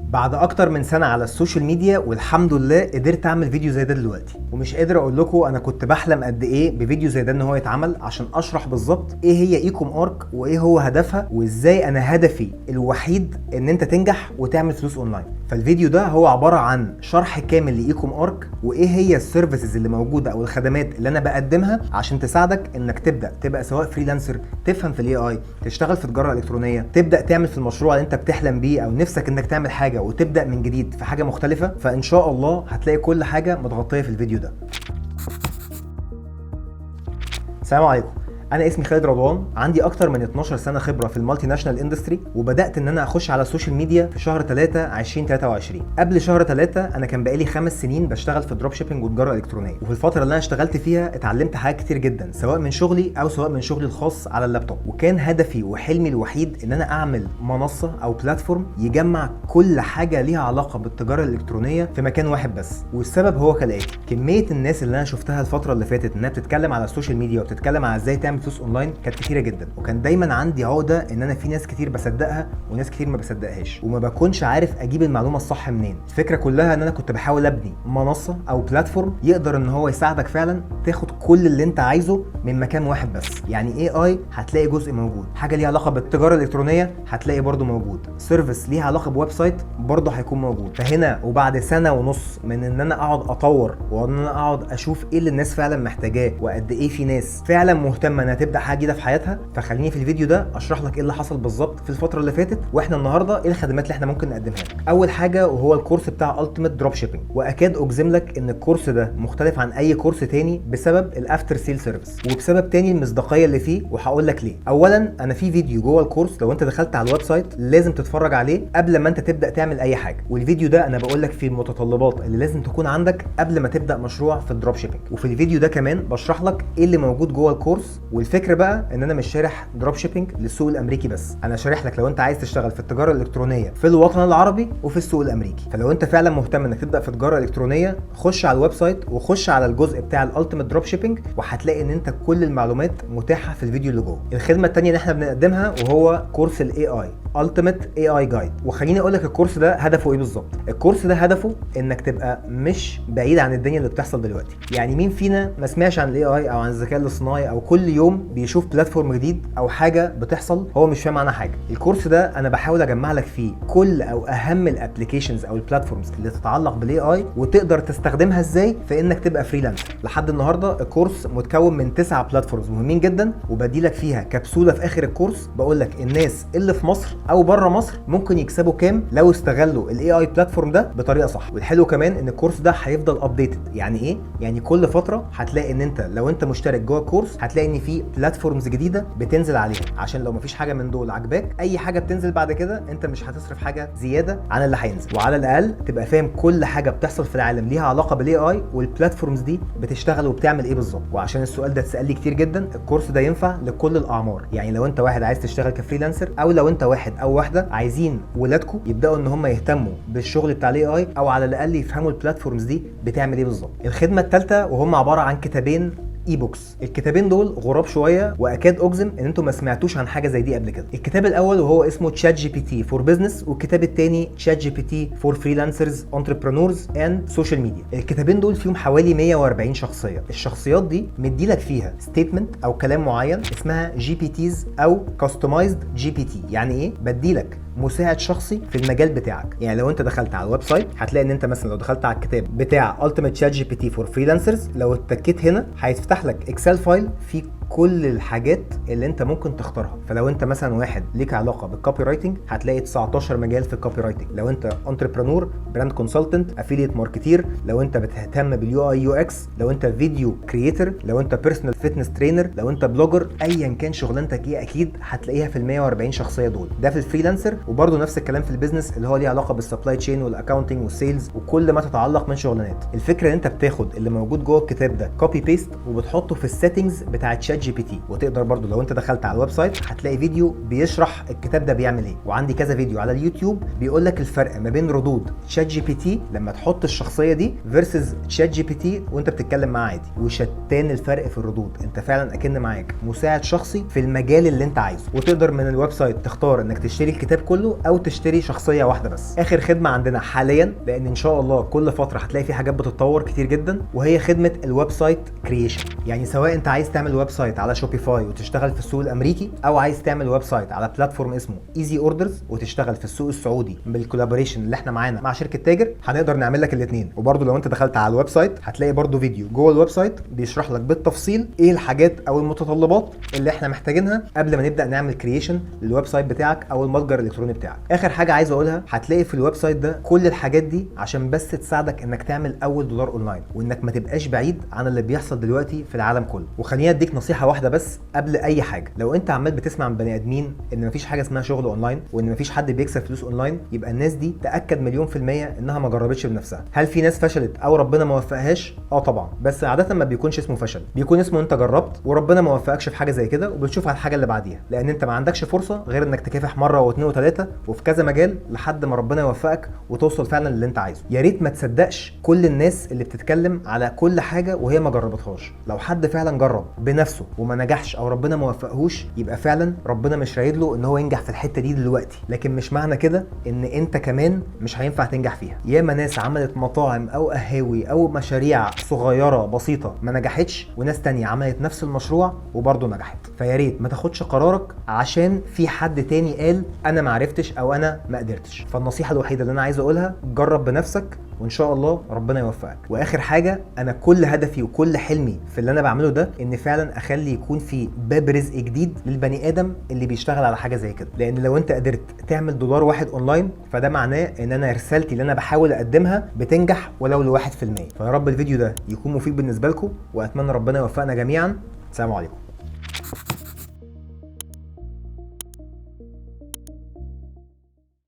بعد اكتر من سنه على السوشيال ميديا والحمد لله قدرت اعمل فيديو زي ده دلوقتي، ومش قادر اقول لكم انا كنت بحلم قد ايه بفيديو زي ده ان هو يتعمل عشان اشرح بالظبط ايه هي ايكوم ارك وايه هو هدفها وازاي انا هدفي الوحيد ان انت تنجح وتعمل فلوس اونلاين. فالفيديو ده هو عباره عن شرح كامل لايكوم ارك وايه هي السيرفيسز اللي موجوده او الخدمات اللي انا بقدمها عشان تساعدك انك تبقى سواء فريلانسر، تفهم في الاي اي، تشتغل في تجاره الكترونيه، تبدا تعمل في المشروع اللي انت بتحلم بيه او نفسك انك تعمل حاجه وتبدا من جديد في حاجه مختلفه. فان شاء الله هتلاقي كل حاجه متغطيه في الفيديو ده. السلام عليكم، انا اسمي خالد رضوان، عندي اكتر من 12 سنه خبره في المالتي ناشونال اندستري، وبدات ان انا اخش على السوشيال ميديا في شهر 3 2023. قبل شهر 3 انا كان بقالي 5 سنين بشتغل في الدروب شيبنج والتجاره الالكترونيه، وفي الفتره اللي انا اشتغلت فيها اتعلمت حاجات كتير جدا سواء من شغلي او سواء من شغلي الخاص على اللابتوب. وكان هدفي وحلمي الوحيد ان انا اعمل منصه او بلاتفورم يجمع كل حاجه ليها علاقه بالتجاره الالكترونيه في مكان واحد بس. والسبب هو كالاتي: كميه الناس اللي انا شفتها الفتره اللي فاتت انها بتتكلم على السوشيال ميديا وبتتكلم على ازاي تعمل فلوس اونلاين كانت كتيره جدا، وكان دايما عندي عقده ان انا في ناس كتير بصدقها وناس كتير ما بصدقهاش، وما بكونش عارف اجيب المعلومه الصح منين. الفكره كلها ان انا كنت بحاول ابني منصه او بلاتفورم يقدر ان هو يساعدك فعلا تاخد كل اللي انت عايزه من مكان واحد بس. يعني اي اي هتلاقي جزء موجود، حاجه ليها علاقه بالتجاره الالكترونيه هتلاقي برده موجود، سيرفيس ليها علاقه بويب سايت برده هيكون موجود. فهنا وبعد سنه ونص من ان انا اقعد اطور وان انا اقعد اشوف ايه اللي الناس فعلا محتاجاه وقد ايه في ناس فعلا مهتمه انها تبدا حاجه جديده في حياتها، فخليني في الفيديو ده اشرح لك ايه اللي حصل بالظبط في الفتره اللي فاتت، واحنا النهارده ايه الخدمات اللي احنا ممكن نقدمها لك. اول حاجه وهو الكورس بتاع التيميت دروب شيبنج، واكاد اجزم لك ان الكورس ده مختلف عن اي كورس تاني بسبب الافتر سيل سيرفيس، وبسبب تاني المصداقيه اللي فيه، وهقول لك ليه. اولا انا في فيديو جوه الكورس لو انت دخلت على الويب سايت لازم تتفرج عليه قبل ما انت تبدا تعمل اي حاجه، والفيديو ده انا بقول لك فيه المتطلبات اللي لازم تكون عندك قبل ما تبدا مشروع في الدروب شيبنج. وفي الفيديو ده كمان بشرح لك ايه اللي موجود جوه الكورس. والفكره بقى ان انا مش شارح دروب شيبنج للسوق الامريكي بس، انا شارح لك لو انت عايز تشتغل في التجاره الالكترونيه في الوطن العربي وفي السوق الامريكي. فلو انت فعلا مهتم انك تبدا في التجاره الالكترونيه خش على الويب سايت وخش على الجزء بتاع الالتيميت دروب شيبنج، وهتلاقي ان انت كل المعلومات متاحه في الفيديو اللي جوه. الخدمه الثانيه اللي احنا بنقدمها وهو كورس الاي اي Ultimate AI Guide. وخليني اقول لك الكورس ده هدفه ايه بالظبط. الكورس ده هدفه انك تبقى مش بعيد عن الدنيا اللي بتحصل دلوقتي. يعني مين فينا ما سمعش عن الاي اي او عن الذكاء الاصطناعي او كل يوم بيشوف بلاتفورم جديد او حاجه بتحصل هو مش فاهم عنها حاجه؟ الكورس ده انا بحاول اجمع لك فيه كل او اهم الابلكيشنز او البلاتفورمز اللي تتعلق بالاي اي وتقدر تستخدمها ازاي في انك تبقى فريلانسر. لحد النهارده الكورس متكون من 9 بلاتفورمز مهمين جدا، وبدي لك فيها كبسوله في اخر الكورس بقول لك الناس اللي في مصر او بره مصر ممكن يكسبوا كام لو استغلوا الاي اي بلاتفورم ده بطريقه صح. والحلو كمان ان الكورس ده هيفضل ابديتد. يعني ايه؟ يعني كل فتره هتلاقي ان انت لو انت مشترك جوه الكورس هتلاقي ان في بلاتفورمز جديده بتنزل عليها، عشان لو مفيش حاجه من دول عجباك اي حاجه بتنزل بعد كده انت مش هتصرف حاجه زياده عن اللي هينزل، وعلى الاقل تبقى فاهم كل حاجه بتحصل في العالم ليها علاقه بالاي اي والبلاتفورمز دي بتشتغل وبتعمل ايه بالظبط. وعشان السؤال ده اتسال لي كتير جدا، الكورس ده ينفع لكل الاعمار. يعني لو انت واحد عايز تشتغل كفريلانسر، او لو انت واحد او واحده عايزين ولادكم يبداوا ان هم يهتموا بالشغل بتاع الاي اي، او على الاقل يفهموا البلاتفورمز دي بتعمل ايه بالظبط. الخدمه الثالثه وهم عباره عن كتابين اي بوكس. الكتابين دول غراب شويه واكاد اجزم ان انتم ما سمعتوش عن حاجه زي دي قبل كده. الكتاب الاول وهو اسمه تشات جي بي تي فور بزنس، والكتاب الثاني تشات جي بي تي فور فريلانسرز انتربرينورز اند سوشيال ميديا. الكتابين دول فيهم حوالي 140 شخصيه. الشخصيات دي مديلك فيها ستيتمنت او كلام معين اسمها جي بي تيز او كاستمايزد جي بي تي. يعني ايه؟ بديلك مساعد شخصي في المجال بتاعك. يعني لو انت دخلت على الويب سايت هتلاقي ان انت مثلا لو دخلت على الكتاب بتاع Ultimate Chat GPT for Freelancers، لو اتكيت هنا هيفتح لك اكسل فايل فيه كل الحاجات اللي انت ممكن تختارها. فلو انت مثلا واحد ليك علاقه بالكوبي رايتنج هتلاقي 19 مجال في الكوبي رايتنج. لو انت انتربرينور، براند كونسلتنت، افيليت ماركتير، لو انت بتهتم باليو اي يو اكس، لو انت فيديو كرييتر، لو انت بيرسونال فيتنس ترينر، لو انت بلوجر، ايا كان شغلانتك ايه اكيد هتلاقيها في ال 140 شخصيه دول. ده في الفريلانسر، وبرده نفس الكلام في البيزنس اللي هو ليه علاقه بالسبلاي تشين والاكاونتنج والسيلز وكل ما تتعلق من شغلانات. الفكره ان انت بتاخد اللي موجود جوه الكتاب ده كوبي بيست وبتحطه في السيتنجز بتاعه تشات جي بي تي. وتقدر برضو لو انت دخلت على الويب سايت هتلاقي فيديو بيشرح الكتاب ده بيعمل ايه، وعندي كذا فيديو على اليوتيوب بيقول لك الفرق ما بين ردود تشات جي بي تي لما تحط الشخصيه دي فيرسز تشات جي بي تي وانت بتتكلم معاه عادي، وشتان الفرق في الردود. انت فعلا اكن معاك مساعد شخصي في المجال اللي انت عايزه. وتقدر من الويب سايت تختار انك تشتري الكتاب كله او تشتري شخصيه واحده بس. اخر خدمه عندنا حاليا، لان ان شاء الله كل فتره هتلاقي في حاجات بتتطور كتير جدا، وهي خدمه الويب سايت كرييشن. يعني سواء انت عايز تعمل ويب سايت على شوبيفاي وتشتغل في السوق الامريكي، او عايز تعمل ويب سايت على بلاتفورم اسمه ايزي اوردرز وتشتغل في السوق السعودي بالكولابوريشن اللي احنا معانا مع شركه تاجر، هنقدر نعمل لك الاثنين. وبرده لو انت دخلت على الويب سايت هتلاقي برده فيديو جوه الويب سايت بيشرح لك بالتفصيل ايه الحاجات او المتطلبات اللي احنا محتاجينها قبل ما نبدا نعمل كرييشن للويب سايت بتاعك او المتجر الالكتروني بتاعك. اخر حاجه عايز اقولها، هتلاقي في الويب سايت ده كل الحاجات دي عشان بس تساعدك انك تعمل اول دولار اونلاين، وانك ما تبقاش بعيد عن اللي بيحصل دلوقتي في العالم كله. وخليني اديك نصيحه واحده بس قبل اي حاجه، لو انت عمال بتسمع من بني ادمين ان مفيش حاجه اسمها شغل اونلاين وان مفيش حد بيكسب فلوس اونلاين، يبقى الناس دي تاكد مليون في الميه انها ما جربتش بنفسها. هل في ناس فشلت او ربنا ما وفقهاش؟ طبعا، بس عاده ما بيكونش اسمه فشل، بيكون اسمه انت جربت وربنا ما وفقكش في حاجه زي كده، وبتشوف على الحاجه اللي بعديها، لان انت ما عندكش فرصه غير انك تكافح مره واثنين وثلاثه وفي كذا مجال لحد ما ربنا يوفقك وتوصل فعلا للي انت عايزه. يا ريت ما تصدقش كل الناس اللي بتتكلم على كل حاجه وهي ما جربتهاش. لو حد فعلا جرب بنفسه وما نجحش او ربنا ما وفقهوش، يبقى فعلا ربنا مش رايد له ان هو ينجح في الحته دي دلوقتي، لكن مش معنى كده ان انت كمان مش هينفع تنجح فيها. ياما ناس عملت مطاعم او قهاوي او مشاريع صغيره بسيطه ما نجحتش، وناس تانية عملت نفس المشروع وبرضه نجحت. فيا ريت ما تاخدش قرارك عشان في حد تاني قال انا ما عرفتش او انا ما قدرتش. فالنصيحه الوحيده اللي انا عايز اقولها، جرب بنفسك وان شاء الله ربنا يوفقك. واخر حاجه، انا كل هدفي وكل حلمي في اللي انا بعمله ده ان فعلا اخلي يكون في باب رزق جديد للبني ادم اللي بيشتغل على حاجه زي كده، لان لو انت قدرت تعمل دولار واحد اونلاين فده معناه ان انا رسالتي اللي انا بحاول اقدمها بتنجح ولو ل1%. فيا رب الفيديو ده يكون مفيد بالنسبه لكم، واتمنى ربنا يوفقنا جميعا. السلام عليكم.